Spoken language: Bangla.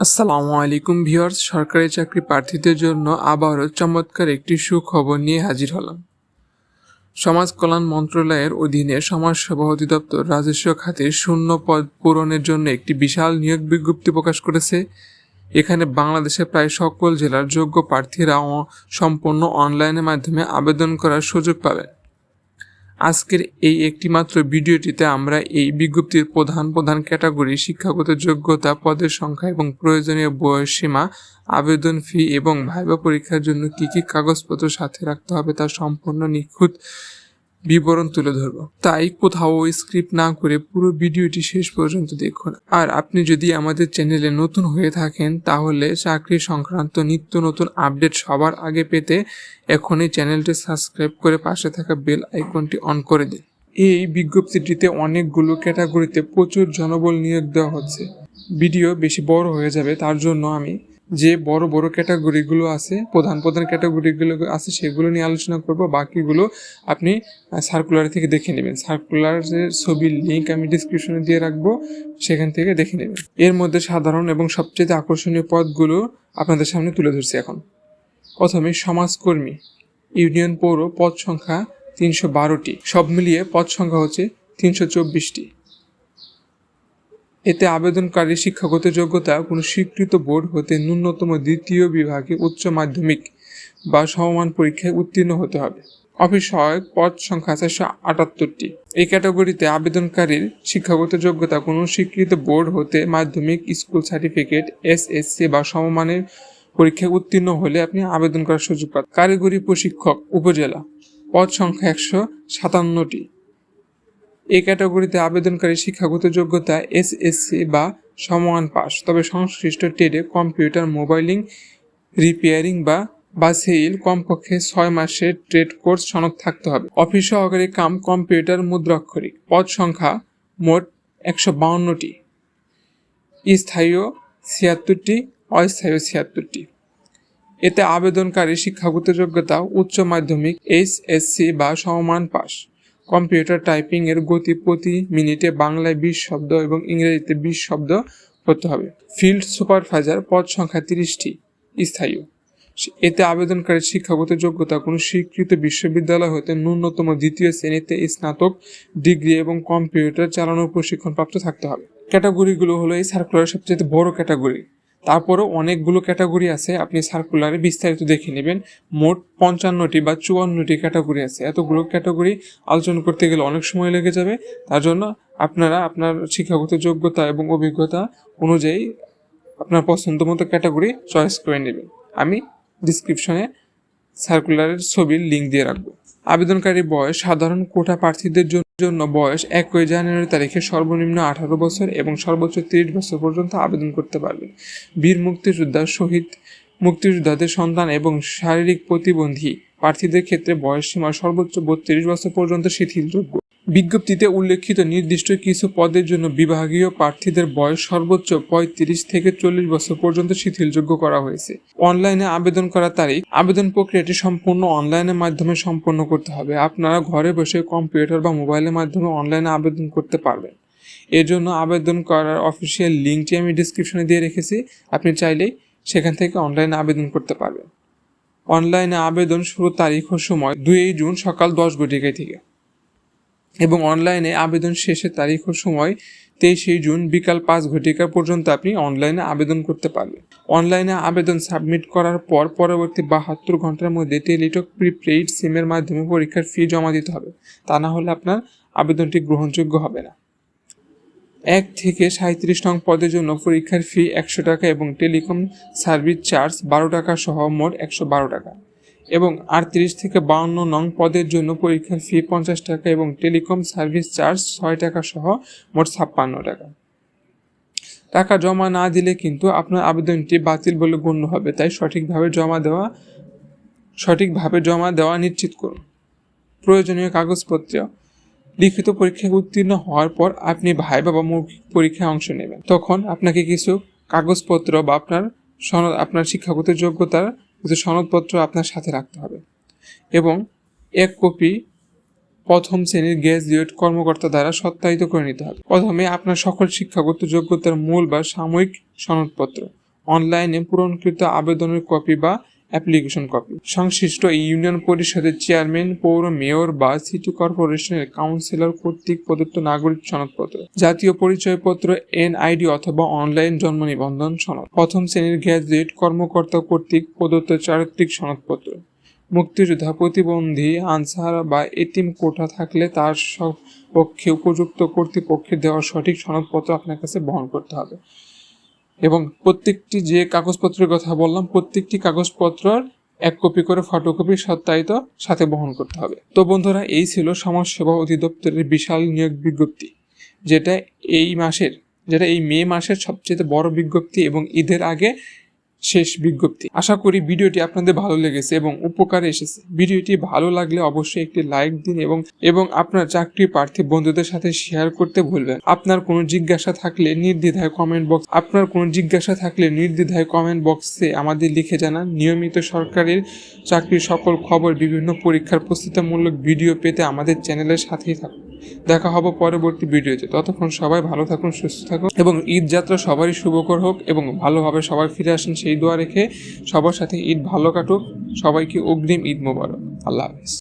আসসালামু আলাইকুম ভিউয়ার্স, সরকারি চাকরি প্রার্থীদের জন্য আবারও চমৎকার একটি সুখবর নিয়ে হাজির হলাম। সমাজ কল্যাণ মন্ত্রণালয়ের অধীনে সমাজসেবা অধিদপ্তর রাজস্ব খাতে শূন্য পদ পূরণের জন্য একটি বিশাল নিয়োগ বিজ্ঞপ্তি প্রকাশ করেছে। এখানে বাংলাদেশের প্রায় সকল জেলার যোগ্য প্রার্থীরা সম্পূর্ণ অনলাইনের মাধ্যমে আবেদন করার সুযোগ পাবেন। আজকের এই একটি মাত্র ভিডিওটিতে আমরা এই বিজ্ঞপ্তির প্রধান ক্যাটাগরি, শিক্ষাগত যোগ্যতা, পদের সংখ্যা এবং প্রয়োজনীয় বয়সসীমা, আবেদন ফি এবং ভাইবা পরীক্ষার জন্য কী কী কাগজপত্র সাথে রাখতে হবে তা সম্পূর্ণ নিখুঁত বিবরণ তুলে ধরব। তাই কোথাও স্ক্রিপ্ট না করে পুরো ভিডিওটি শেষ পর্যন্ত দেখুন। আর আপনি যদি আমাদের চ্যানেলে নতুন হয়ে থাকেন তাহলে চাকরি সংক্রান্ত নিত্য নতুন আপডেট সবার আগে পেতে এখনই চ্যানেলটি সাবস্ক্রাইব করে পাশে থাকা বেল আইকনটি অন করে দিন। এই বিজ্ঞপ্তিটিতে অনেকগুলো ক্যাটাগরিতে প্রচুর জনবল নিয়োগ দেওয়া হচ্ছে। ভিডিও বেশি বড় হয়ে যাবে, তার জন্য আমি যে বড় ক্যাটাগরিগুলো আছে, প্রধান ক্যাটাগরিগুলো আছে সেগুলো নিয়ে আলোচনা করব। বাকিগুলো আপনি সার্কুলার থেকে দেখে নেবেন। সার্কুলারের ছবির লিঙ্ক আমি ডিসক্রিপশনে দিয়ে রাখবো, সেখান থেকে দেখে নেবেন। এর মধ্যে সাধারণ এবং সবচেয়ে আকর্ষণীয় পদগুলো আপনাদের সামনে তুলে ধরছি এখন। প্রথমে সমাজকর্মী, ইউনিয়ন পৌর, পদ সংখ্যা 312টি, সব মিলিয়ে পদ সংখ্যা হচ্ছে 324টি। এতে আবেদনকারী শিক্ষাগত যোগ্যতা কোনো স্বীকৃত বোর্ড হতে ন্যূনতম দ্বিতীয় বিভাগে উচ্চ মাধ্যমিক বা সমমান পরীক্ষায় উত্তীর্ণ হতে হবে। অফিস সহায়ক, পদ সংখ্যা 478টি। এই ক্যাটাগরিতে আবেদনকারীর শিক্ষাগত যোগ্যতা কোনো স্বীকৃত বোর্ড হতে মাধ্যমিক, স্কুল সার্টিফিকেট, এসএসসি বা সমমানের পরীক্ষায় উত্তীর্ণ হলে আপনি আবেদন করার সুযোগ পাবেন। কারিগরি প্রশিক্ষক, উপজেলা, পদ সংখ্যা 157টি। এই ক্যাটাগরিতে আবেদনকারী শিক্ষাগত যোগ্যতা এসএসসি বা সমমান পাস, তবে সংশ্লিষ্ট ট্রেডে কম্পিউটার, মোবাইলিং, রিপেয়ারিং বা সেল কমপক্ষে 6 মাসের ট্রেড কোর্স সনদ থাকতে হবে। অফিস সহকারী কাম কম্পিউটার মুদ্রাক্ষরিক, পদ সংখ্যা মোট 152টি, স্থায়ী 76টি, অস্থায়ী 76টি। এতে আবেদনকারী শিক্ষাগত যোগ্যতা উচ্চ মাধ্যমিক, এইচএসসি বা সমমান পাস। কম্পিউটার টাইপিং এর গতি প্রতি মিনিটে বাংলায় 20 শব্দ এবং ইংরেজিতে 20 শব্দ করতে হবে। ফিল্ড সুপারভাইজার, পদ সংখ্যা 30টি, স্থায়ী। এতে আবেদনকারীর শিক্ষাগত যোগ্যতা কোনো স্বীকৃত বিশ্ববিদ্যালয় হতে ন্যূনতম দ্বিতীয় শ্রেণীতে স্নাতক ডিগ্রি এবং কম্পিউটার চালানোর প্রশিক্ষণপ্রাপ্ত থাকতে হবে। ক্যাটাগরিগুলো হলো এই সার্কুলারের সবচেয়ে বড় ক্যাটাগরি। তারপরেও অনেকগুলো ক্যাটাগরি আছে, আপনি সার্কুলারে বিস্তারিত দেখে নেবেন। মোট 55টি বা 54টি ক্যাটাগরি আছে। এতগুলো ক্যাটাগরি আলোচনা করতে গেলে অনেক সময় লেগে যাবে। তার জন্য আপনারা আপনার শিক্ষাগত যোগ্যতা এবং অভিজ্ঞতা অনুযায়ী আপনার পছন্দ মতো ক্যাটাগরি চয়েস করে নেবেন। আমি ডিসক্রিপশনে সার্কুলারের ছবির লিঙ্ক দিয়ে রাখবো। আবেদনকারী বয়স, সাধারণ কোটা প্রার্থীদের জন্য বয়স 1 জানুয়ারি তারিখে সর্বনিম্ন 18 বছর এবং সর্বোচ্চ 30 বছর পর্যন্ত আবেদন করতে পারবে। বীর মুক্তিযোদ্ধা, শহীদ মুক্তিযোদ্ধাদের সন্তান এবং শারীরিক প্রতিবন্ধী প্রার্থীদের ক্ষেত্রে বয়সসীমা সর্বোচ্চ 32 বছর পর্যন্ত শিথিলযোগ্য। বিজ্ঞপ্তিতে উল্লেখিত নির্দিষ্ট কিছু পদের জন্য বিভাগীয় প্রার্থীদের বয়স সর্বোচ্চ 35 থেকে 40 বছর পর্যন্ত শিথিলযোগ্য করা হয়েছে। অনলাইনে আবেদন করার তারিখ, আবেদন প্রক্রিয়াটি সম্পূর্ণ অনলাইনের মাধ্যমে সম্পন্ন করতে হবে। আপনারা ঘরে বসে কম্পিউটার বা মোবাইলের মাধ্যমে অনলাইনে আবেদন করতে পারবেন। এর জন্য আবেদন করার অফিসিয়াল লিঙ্কটি আমি ডিসক্রিপশনে দিয়ে রেখেছি, আপনি চাইলেই সেখান থেকে অনলাইনে আবেদন করতে পারবেন। অনলাইনে আবেদন শুরুর তারিখ ও সময় 2 জুন সকাল 10 ঘটিকা থেকে এবং অনলাইনে আবেদন শেষের তারিখ ও সময় 23 জুন বিকাল 5 ঘটিকা পর্যন্ত আপনি অনলাইনে আবেদন করতে পারবেন। অনলাইনে আবেদন সাবমিট করার পর পরবর্তী 72 ঘন্টার মধ্যে টেলিটক প্রিপেইড সিমের মাধ্যমে পরীক্ষার ফি জমা দিতে হবে। তা না হলে আপনার আবেদনটি গ্রহণযোগ্য হবে না। 1 থেকে 37 নং পদের জন্য পরীক্ষার ফি 100 টাকা এবং টেলিকম সার্ভিস চার্জ 12 টাকা সহ মোট 112 টাকা এবং 38 থেকে 52 নং পদের জন্য পরীক্ষার ফি 50 টাকা এবং টেলিকম সার্ভিস চার্জ 6 টাকা সহ মোট 56 টাকা। টাকা জমা না দিলে কিন্তু আপনার আবেদনটি বাতিল বলে গণ্য হবে, তাই সঠিকভাবে জমা দেওয়া নিশ্চিত করুন। প্রয়োজনীয় কাগজপত্র, লিখিত পরীক্ষায় উত্তীর্ণ হওয়ার পর আপনি ভাইবা বা মৌখিক পরীক্ষায় অংশ নেবেন। তখন আপনাকে কিছু কাগজপত্র বা আপনার শিক্ষাগত যোগ্যতার কিছু সনদপত্র আপনার সাথে রাখতে হবে এবং 1 কপি প্রথম শ্রেণীর গ্র্যাজুয়েট কর্মকর্তা দ্বারা সত্যায়িত করে নিতে হবে। প্রথমে আপনার সকল শিক্ষাগত যোগ্যতার মূল বা সাময়িক সনদপত্র অনলাইনে পূরণকৃত আবেদনের কপি বা অ্যাপ্লিকেশন কপি, সংশ্লিষ্ট ইউনিয়ন পরিষদের চেয়ারম্যান, পৌর মেয়র বা সিটি কর্পোরেশনের কাউন্সিলর কর্তৃক প্রদত্ত নাগরিক সনদপত্র, জাতীয় পরিচয়পত্র NID অথবা অনলাইন জন্ম নিবন্ধন সনদ, প্রথম শ্রেণীর গ্র্যাজুয়েট কর্মকর্তা কর্তৃক প্রদত্ত চারিত্রিক সনদপত্র, মুক্তিযোদ্ধা, প্রতিবন্ধী, আনসার বা এতিম কোটা থাকলে তার পক্ষে উপযুক্ত কর্তৃপক্ষের দেওয়া সঠিক সনদপত্র আপনার কাছে বহন করতে হবে। এবং প্রত্যেকটি যে কাগজপত্রের কথা বললাম প্রত্যেকটি কাগজপত্রের 1 কপি করে ফটোকপি সত্যায়িত সাথে বহন করতে হবে। তো বন্ধুরা, এই ছিল সমাজসেবা অধিদপ্তরের বিশাল নিয়োগ বিজ্ঞপ্তি, যেটা এই মে মাসের সবচেয়ে বড় বিজ্ঞপ্তি এবং ঈদের আগে শেষ বিজ্ঞপ্তি। আশা করি ভিডিওটি আপনাদের ভালো লেগেছে এবং উপকারে এসেছে। ভিডিওটি ভালো লাগলে অবশ্যই একটি লাইক দিন এবং আপনার চাকরি প্রার্থী বন্ধুদের সাথে শেয়ার করতে ভুলবেন। আপনার কোনো জিজ্ঞাসা থাকলে নির্দ্বিধায় কমেন্ট বক্সে আমাদের লিখে জানান। নিয়মিত সরকারের চাকরির সকল খবর, বিভিন্ন পরীক্ষার প্রস্তুতিমূলক ভিডিও পেতে আমাদের চ্যানেলের সাথেই থাকুন। দেখা হবে পরবর্তী ভিডিওতে। ততক্ষণ সবাই ভালো থাকুন, সুস্থ থাকুন এবং ঈদ যাত্রা সবারই শুভকর হোক এবং ভালোভাবে সবাই ফিরে আসেন সেই দোয়া রেখে সবার সাথে ঈদ ভালো কাটুক। সবাইকে অগ্রিম ঈদ মোবারক। আল্লাহ হাফেজ।